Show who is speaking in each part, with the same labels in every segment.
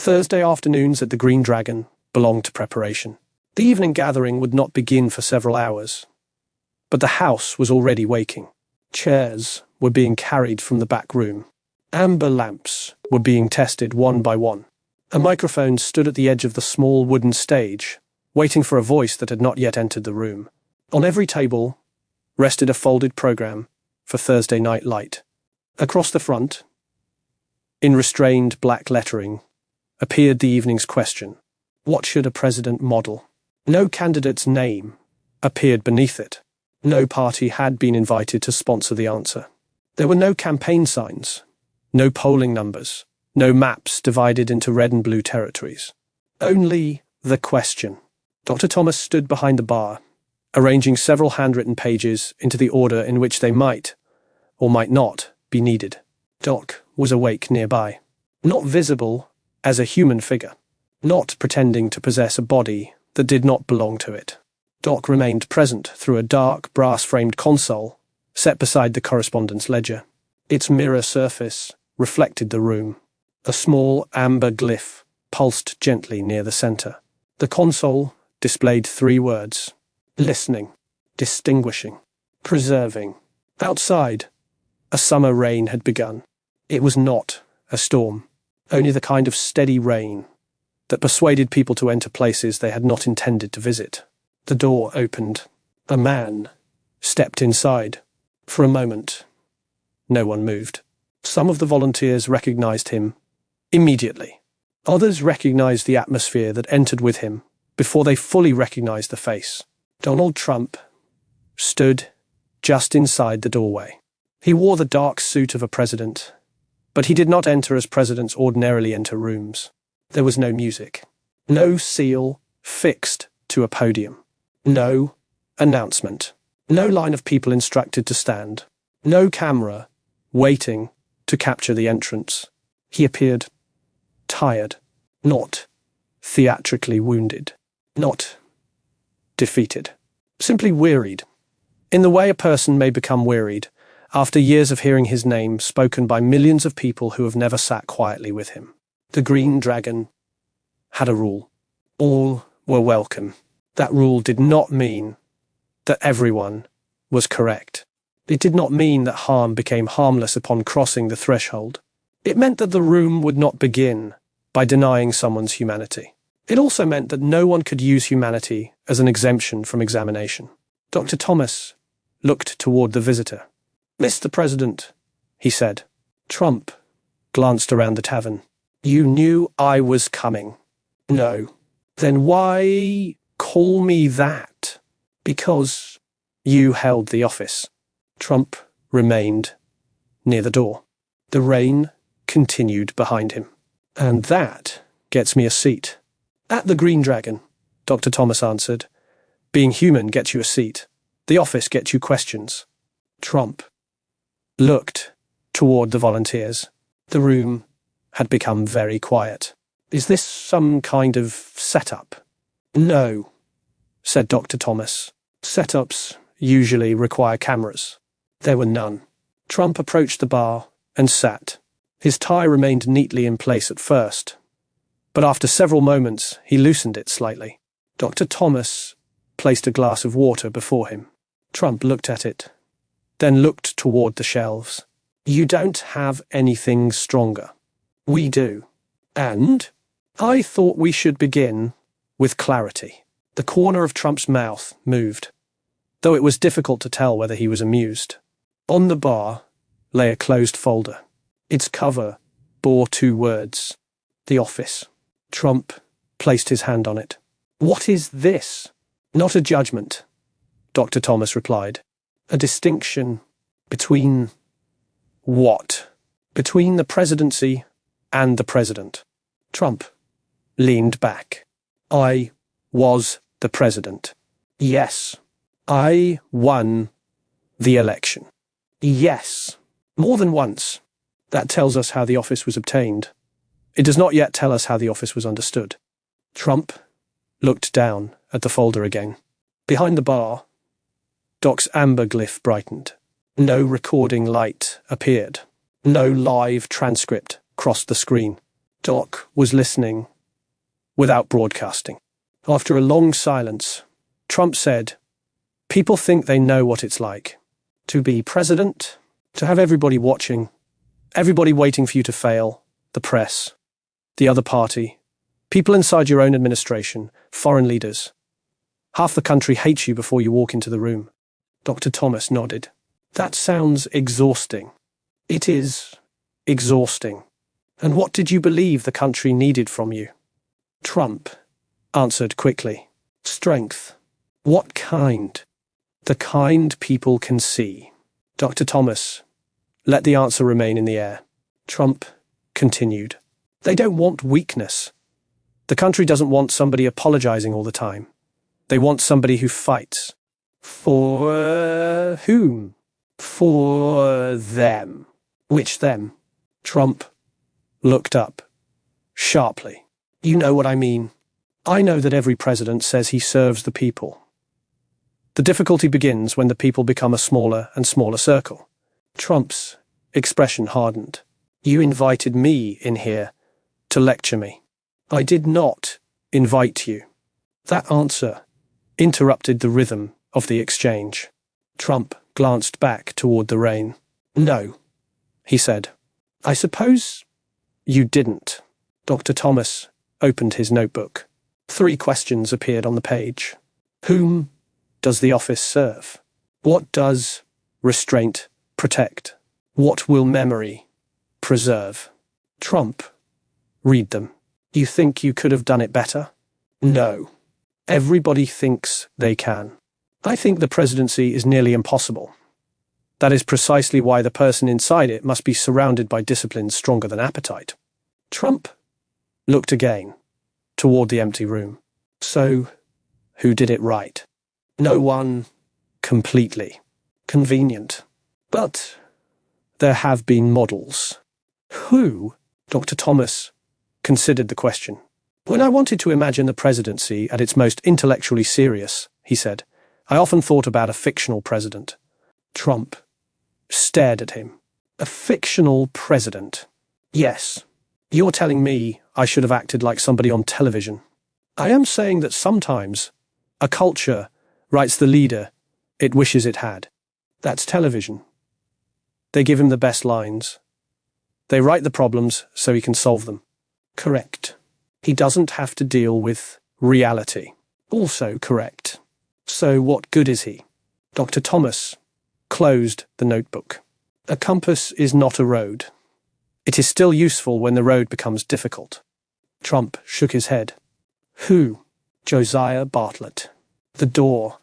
Speaker 1: Thursday afternoons at the Green Dragon belonged to preparation. The evening gathering would not begin for several hours, but the house was already waking. Chairs were being carried from the back room. Amber lamps were being tested one by one. A microphone stood at the edge of the small wooden stage, waiting for a voice that had not yet entered the room. On every table rested a folded program for Thursday Night Light. Across the front, in restrained black lettering, appeared the evening's question: what should a president model? No candidate's name appeared beneath it. No party had been invited to sponsor the answer. There were no campaign signs, no polling numbers, no maps divided into red and blue territories. Only the question. Dr. Thomas stood behind the bar, arranging several handwritten pages into the order in which they might, or might not, be needed. Doc was awake nearby, not visible as a human figure, not pretending to possess a body that did not belong to it. Doc remained present through a dark, brass-framed console set beside the correspondence ledger. Its mirror surface reflected the room. A small amber glyph pulsed gently near the center. The console displayed 3 words: listening, distinguishing, preserving. Outside, a summer rain had begun. It was not a storm, only the kind of steady rain that persuaded people to enter places they had not intended to visit. The door opened. A man stepped inside. For a moment, no one moved. Some of the volunteers recognized him immediately. Others recognized the atmosphere that entered with him before they fully recognized the face. Donald Trump stood just inside the doorway. He wore the dark suit of a president, but he did not enter as presidents ordinarily enter rooms. There was no music, no seal fixed to a podium, no announcement, no line of people instructed to stand, no camera waiting to capture the entrance. He appeared tired, not theatrically wounded, not defeated, simply wearied, in the way a person may become wearied after years of hearing his name spoken by millions of people who have never sat quietly with him. The Green Dragon had a rule. All were welcome. That rule did not mean that everyone was correct. It did not mean that harm became harmless upon crossing the threshold. It meant that the room would not begin by denying someone's humanity. It also meant that no one could use humanity as an exemption from examination. Dr. Thomas looked toward the visitor. "Mr. President," he said. Trump glanced around the tavern. "You knew I was coming." "No." "Then why call me that?" "Because you held the office." Trump remained near the door. The rain continued behind him. "And that gets me a seat." "At the Green Dragon," Dr. Thomas answered. "Being human gets you a seat. The office gets you questions." Trump looked toward the volunteers. The room had become very quiet. "Is this some kind of setup?" "No," said Dr. Thomas. "Setups usually require cameras." There were none. Trump approached the bar and sat. His tie remained neatly in place at first, but after several moments he loosened it slightly. Dr. Thomas placed a glass of water before him. Trump looked at it, then looked toward the shelves. "You don't have anything stronger." "We do. And I thought we should begin with clarity." The corner of Trump's mouth moved, though it was difficult to tell whether he was amused. On the bar lay a closed folder. Its cover bore 2 words: "The Office." Trump placed his hand on it. "What is this?" "Not a judgment," Dr. Thomas replied. "A distinction between..." "What?" "Between the presidency and the president." Trump leaned back. "I was the president." "Yes." "I won the election." "Yes." "More than once." That tells us how the office was obtained. It does not yet tell us how the office was understood. Trump looked down at the folder again. Behind the bar, Doc's amber glyph brightened. No recording light appeared. No live transcript crossed the screen. Doc was listening without broadcasting. After a long silence, Trump said, "People think they know what it's like to be president, to have everybody watching, everybody waiting for you to fail, the press, the other party, people inside your own administration, foreign leaders. Half the country hates you before you walk into the room." Dr. Thomas nodded. "That sounds exhausting." "It is exhausting. And what did you believe the country needed from you?" Trump answered quickly. "Strength." "What kind?" "The kind people can see." Dr. Thomas let the answer remain in the air. Trump continued. "They don't want weakness. The country doesn't want somebody apologizing all the time. They want somebody who fights." "For whom?" "For them." "Which them?" Trump looked up sharply. "You know what I mean. I know that every president says he serves the people. The difficulty begins when the people become a smaller and smaller circle." Trump's expression hardened. "You invited me in here to lecture me." "I did not invite you." That answer interrupted the rhythm of the exchange. Trump glanced back toward the rain. "No," he said. "I suppose you didn't." Dr. Thomas opened his notebook. 3 questions appeared on the page. Whom does the office serve? What does restraint protect? What will memory preserve? Trump, read them. You think you could have done it better? No. Everybody thinks they can. I think the presidency is nearly impossible. That is precisely why the person inside it must be surrounded by disciplines stronger than appetite. Trump looked again toward the empty room. So, who did it right? No one completely. Convenient. But there have been models. Who? Dr. Thomas considered the question. When I wanted to imagine the presidency at its most intellectually serious, he said, I often thought about a fictional president. Trump stared at him. A fictional president? Yes. You're telling me I should have acted like somebody on television. I am saying that sometimes a culture writes the leader it wishes it had. That's television. They give him the best lines. They write the problems so he can solve them. Correct. He doesn't have to deal with reality. Also correct. So what good is he? Dr. Thomas closed the notebook. A compass is not a road. It is still useful when the road becomes difficult. Trump shook his head. Who? Josiah Bartlett. The door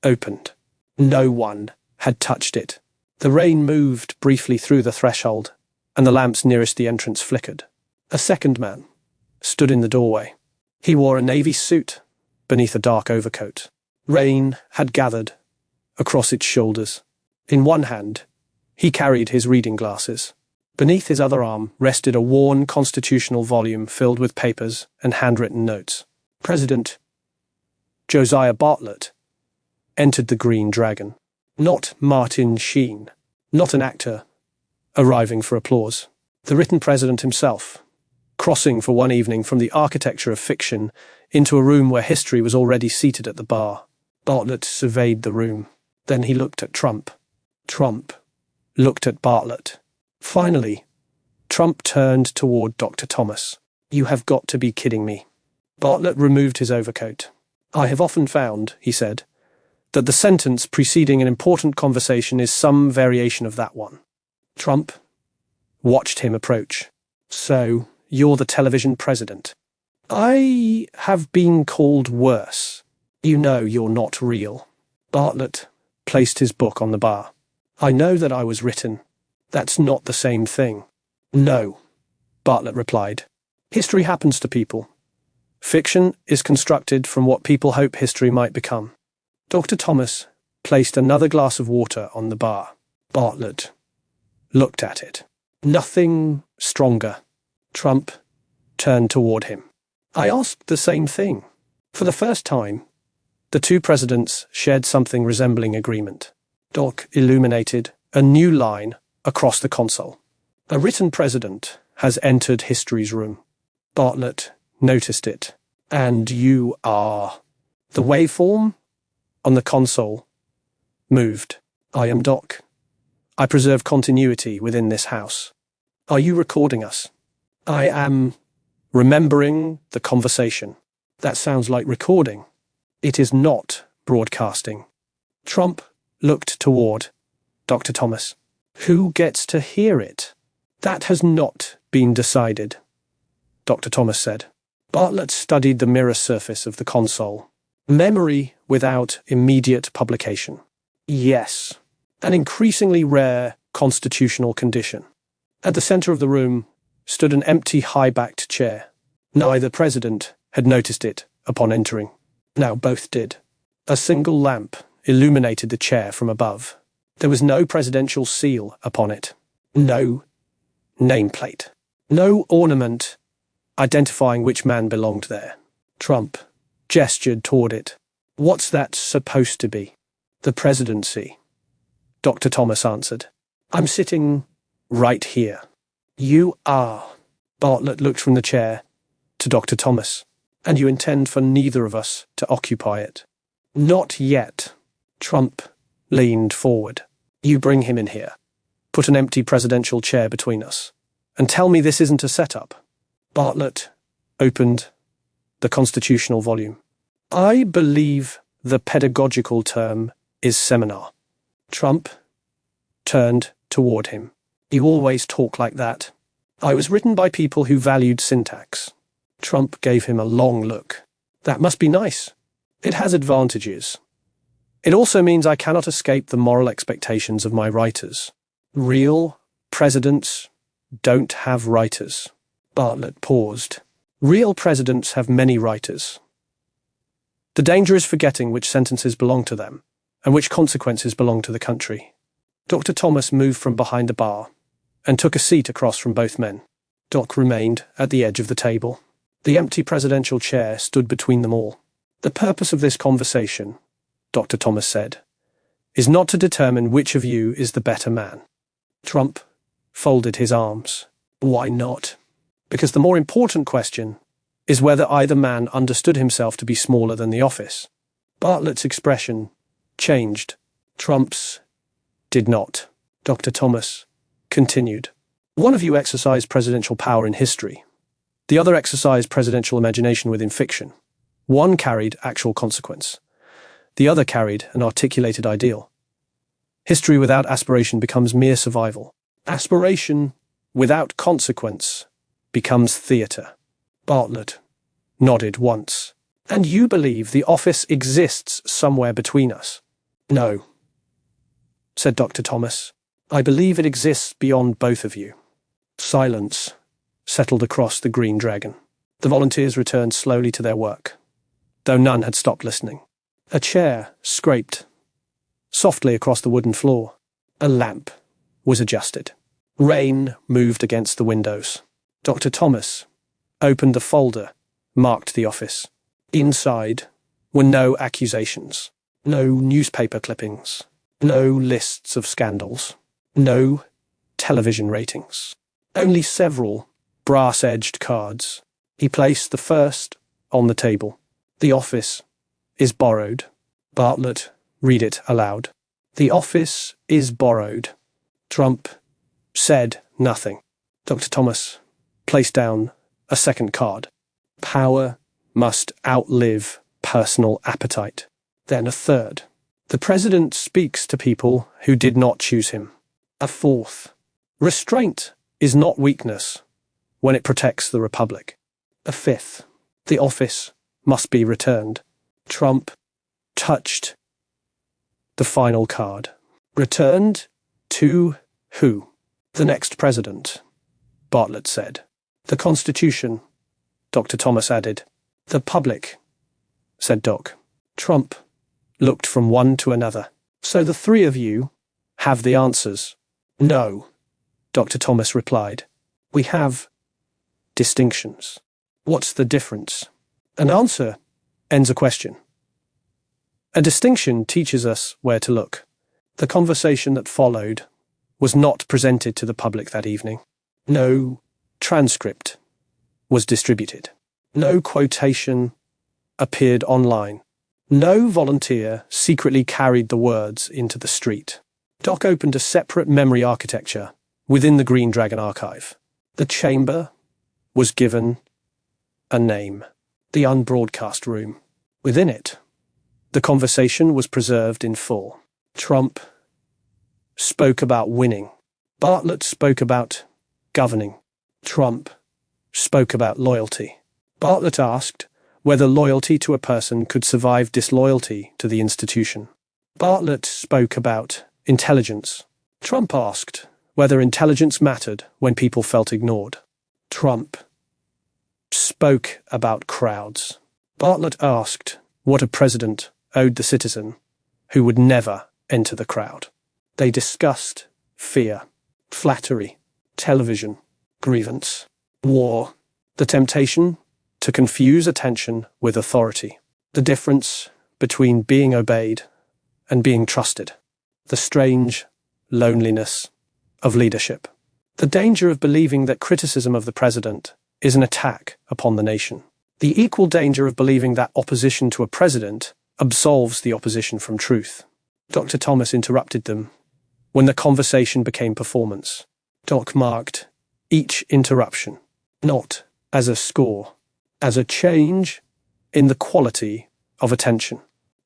Speaker 1: opened. No one had touched it. The rain moved briefly through the threshold, and the lamps nearest the entrance flickered. A second man stood in the doorway. He wore a navy suit beneath a dark overcoat. Rain had gathered across its shoulders. In one hand, he carried his reading glasses. Beneath his other arm rested a worn constitutional volume filled with papers and handwritten notes. President Josiah Bartlett entered the Green Dragon. Not Martin Sheen, not an actor arriving for applause. The written president himself, crossing for one evening from the architecture of fiction into a room where history was already seated at the bar. Bartlett surveyed the room. Then he looked at Trump. Trump looked at Bartlett. Finally, Trump turned toward Dr. Thomas. You have got to be kidding me. Bartlett removed his overcoat. I have often found, he said, that the sentence preceding an important conversation is some variation of that one. Trump watched him approach. So, you're the television president. I have been called worse. You know you're not real. Bartlett placed his book on the bar. I know that I was written. That's not the same thing. No, Bartlett replied. History happens to people. Fiction is constructed from what people hope history might become. Dr. Thomas placed another glass of water on the bar. Bartlett looked at it. Nothing stronger. Trump turned toward him. I asked the same thing. For the first time, the two presidents shared something resembling agreement. Doc illuminated a new line across the console. A written president has entered history's room. Bartlett noticed it. And you are... The waveform on the console moved. I am Doc. I preserve continuity within this house. Are you recording us? I am remembering the conversation. That sounds like recording. It is not broadcasting. Trump looked toward Dr. Thomas. Who gets to hear it? That has not been decided, Dr. Thomas said. Bartlett studied the mirror surface of the console. Memory without immediate publication. Yes, an increasingly rare constitutional condition. At the center of the room stood an empty high-backed chair. Neither president had noticed it upon entering. Now both did. A single lamp illuminated the chair from above. There was no presidential seal upon it. No nameplate. No ornament identifying which man belonged there. Trump gestured toward it. What's that supposed to be? The presidency, Dr. Thomas answered. I'm sitting right here. You are. Bartlett looked from the chair to Dr. Thomas. And you intend for neither of us to occupy it? Not yet. Trump leaned forward. You bring him in here. Put an empty presidential chair between us. And tell me this isn't a setup. Bartlett opened the constitutional volume. I believe the pedagogical term is seminar. Trump turned toward him. You always talk like that. I was written by people who valued syntax. Trump gave him a long look. That must be nice. It has advantages. It also means I cannot escape the moral expectations of my writers. Real presidents don't have writers. Bartlett paused. Real presidents have many writers. The danger is forgetting which sentences belong to them, and which consequences belong to the country. Dr. Thomas moved from behind the bar, and took a seat across from both men. Doc remained at the edge of the table. The empty presidential chair stood between them all. The purpose of this conversation, Dr. Thomas said, is not to determine which of you is the better man. Trump folded his arms. Why not? Because the more important question is whether either man understood himself to be smaller than the office. Bartlett's expression changed. Trump's did not. Dr. Thomas continued. One of you exercised presidential power in history. The other exercised presidential imagination within fiction. One carried actual consequence. The other carried an articulated ideal. History without aspiration becomes mere survival. Aspiration without consequence becomes theatre. Bartlett nodded once. And you believe the office exists somewhere between us? No, said Dr. Thomas. I believe it exists beyond both of you. Silence settled across the Green Dragon. The volunteers returned slowly to their work, though none had stopped listening. A chair scraped softly across the wooden floor. A lamp was adjusted. Rain moved against the windows. Dr. Thomas opened the folder, marked the office. Inside were no accusations, no newspaper clippings, no lists of scandals, no television ratings. Only several brass-edged cards. He placed the first on the table. The office is borrowed. Bartlett, read it aloud. The office is borrowed. Trump said nothing. Dr. Thomas placed down a second card. Power must outlive personal appetite. Then a third. The president speaks to people who did not choose him. A fourth. Restraint is not weakness when it protects the republic. A fifth. The office must be returned. Trump touched the final card. Returned to who? The next president, Bartlett said. The Constitution, Dr. Thomas added. The public, said Doc. Trump looked from one to another. So the three of you have the answers? No, Dr. Thomas replied. We have distinctions. What's the difference? An answer ends a question. A distinction teaches us where to look. The conversation that followed was not presented to the public that evening. No transcript was distributed. No quotation appeared online. No volunteer secretly carried the words into the street. Doc opened a separate memory architecture within the Green Dragon archive. The chamber was given a name: the unbroadcast room. Within it, the conversation was preserved in full. Trump spoke about winning. Bartlett spoke about governing. Trump spoke about loyalty. Bartlett asked whether loyalty to a person could survive disloyalty to the institution. Bartlett spoke about intelligence. Trump asked whether intelligence mattered when people felt ignored. Trump spoke about crowds. Bartlett asked what a president owed the citizen who would never enter the crowd. They discussed fear, flattery, television, grievance, war, the temptation to confuse attention with authority, the difference between being obeyed and being trusted, the strange loneliness of leadership, the danger of believing that criticism of the president is an attack upon the nation, the equal danger of believing that opposition to a president absolves the opposition from truth. Dr. Thomas interrupted them when the conversation became performance. Doc marked each interruption, not as a score, as a change in the quality of attention.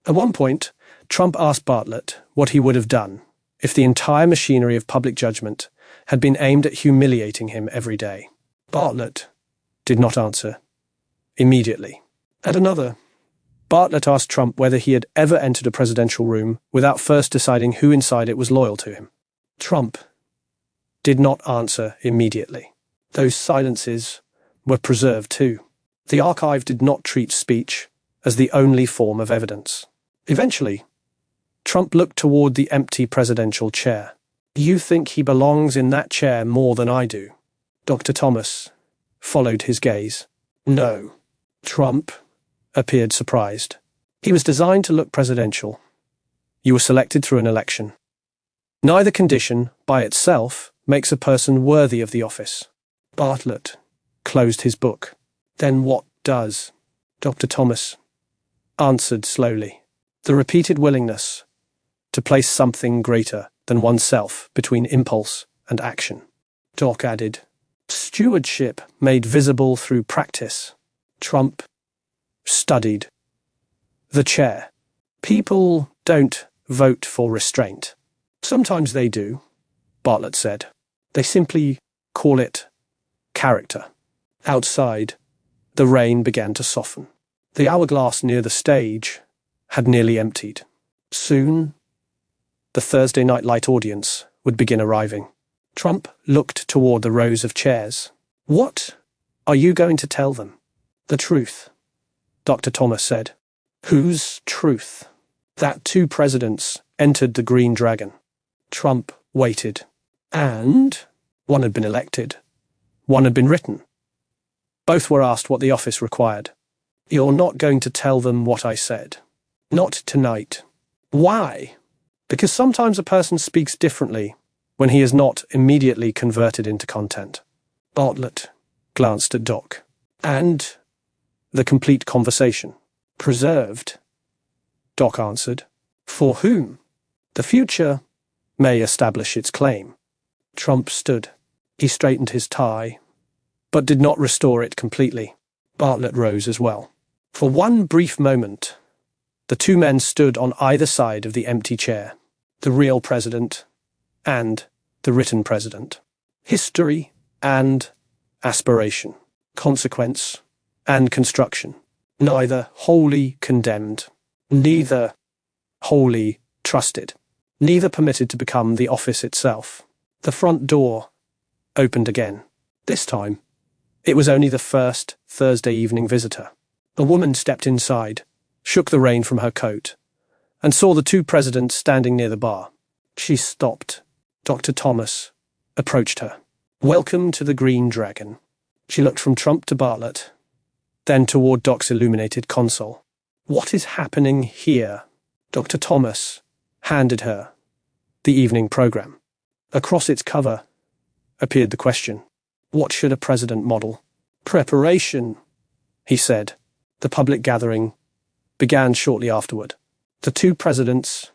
Speaker 1: At one point, Trump asked Bartlett what he would have done if the entire machinery of public judgment had been aimed at humiliating him every day. Bartlett did not answer immediately. At another, Bartlett asked Trump whether he had ever entered a presidential room without first deciding who inside it was loyal to him. Trump did not answer immediately. Those silences were preserved too. The archive did not treat speech as the only form of evidence. Eventually, Trump looked toward the empty presidential chair. "You think he belongs in that chair more than I do?" Dr. Thomas followed his gaze. "No." Trump appeared surprised. "He was designed to look presidential. You were selected through an election. Neither condition, by itself, makes a person worthy of the office." Bartlett closed his book. "Then what does?" Dr. Thomas answered slowly. "The repeated willingness to place something greater than oneself between impulse and action." Doc added, "Stewardship made visible through practice." Trump studied the chair. "People don't vote for restraint." "Sometimes they do," Bartlett said. "They simply call it character." Outside, the rain began to soften. The hourglass near the stage had nearly emptied. Soon, the Thursday Night Light audience would begin arriving. Trump looked toward the rows of chairs. "What are you going to tell them?" "The truth," Dr. Thomas said. "Whose truth?" "That 2 presidents entered the Green Dragon." Trump waited. "And?" "One had been elected. One had been written. Both were asked what the office required." "You're not going to tell them what I said?" "Not tonight." "Why?" "Because sometimes a person speaks differently when he is not immediately converted into content." Bartlett glanced at Doc. "And the complete conversation?" "Preserved," Doc answered. "For whom?" "The future may establish its claim." Trump stood. He straightened his tie, but did not restore it completely. Bartlett rose as well. For one brief moment, the 2 men stood on either side of the empty chair, the real president and the written president. History and aspiration, consequence and construction. Neither wholly condemned, neither wholly trusted, neither permitted to become the office itself. The front door opened again. This time, it was only the first Thursday evening visitor. A woman stepped inside, shook the rain from her coat, and saw the 2 presidents standing near the bar. She stopped. Dr. Thomas approached her. "Welcome to the Green Dragon." She looked from Trump to Bartlett, then toward Doc's illuminated console. "What is happening here?" Dr. Thomas handed her the evening program. Across its cover appeared the question, "What should a president model?" Preparation, he said. The public gathering began shortly afterward. The two presidents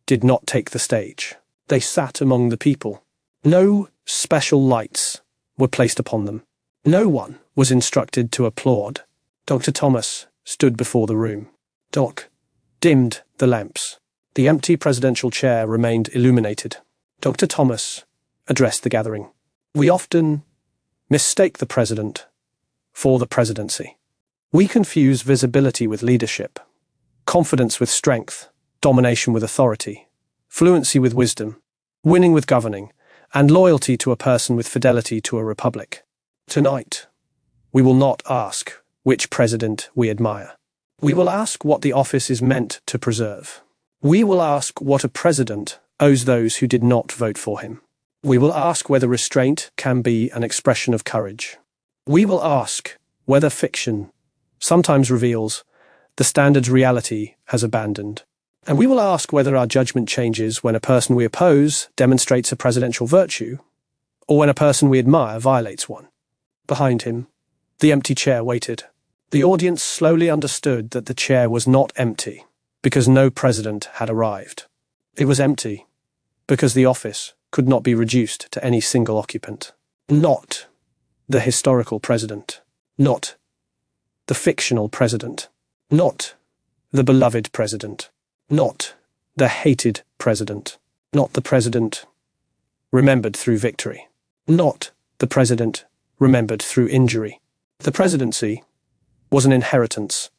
Speaker 1: did not take the stage. They sat among the people. No special lights were placed upon them. No one was instructed to applaud. Dr. Thomas stood before the room. Doc dimmed the lamps. The empty presidential chair remained illuminated. Dr. Thomas addressed the gathering. We often mistake the president for the presidency. We confuse visibility with leadership, confidence with strength, domination with authority, fluency with wisdom, winning with governing, and loyalty to a person with fidelity to a republic. Tonight, we will not ask which president we admire. We will ask what the office is meant to preserve. We will ask what a president owes those who did not vote for him. We will ask whether restraint can be an expression of courage. We will ask whether fiction sometimes reveals the standards reality has abandoned. And we will ask whether our judgment changes when a person we oppose demonstrates a presidential virtue, or when a person we admire violates one. Behind him, the empty chair waited. The audience slowly understood that the chair was not empty because no president had arrived. It was empty because the office could not be reduced to any single occupant. Not the historical president, not the fictional president, not the beloved president, not the hated president, not the president remembered through victory, not the president remembered through injury. The presidency was an inheritance,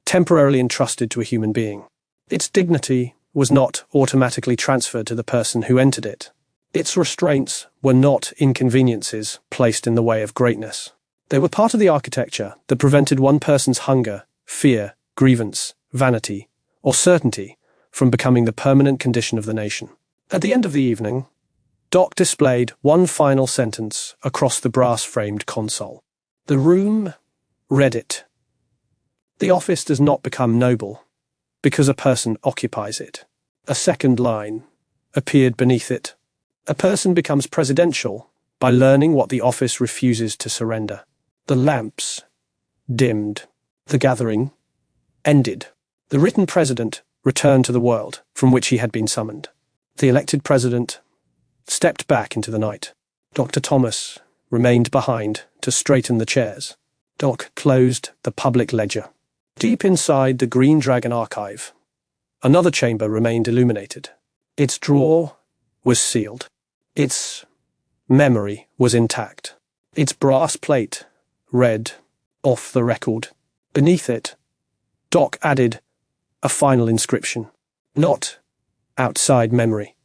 Speaker 1: temporarily entrusted to a human being. Its dignity was not automatically transferred to the person who entered it. Its restraints were not inconveniences placed in the way of greatness. They were part of the architecture that prevented one person's hunger, fear, grievance, vanity, or certainty from becoming the permanent condition of the nation. At the end of the evening, Doc displayed one final sentence across the brass-framed console. The room read it. The office does not become noble because a person occupies it. A second line appeared beneath it. A person becomes presidential by learning what the office refuses to surrender. The lamps dimmed. The gathering ended. The written president returned to the world from which he had been summoned. The elected president stepped back into the night. Dr. Thomas remained behind to straighten the chairs. Doc closed the public ledger. Deep inside the Green Dragon archive, another chamber remained illuminated. Its drawer was sealed. Its memory was intact. Its brass plate read, "Off the record." Beneath it, Doc added a final inscription. Not outside memory.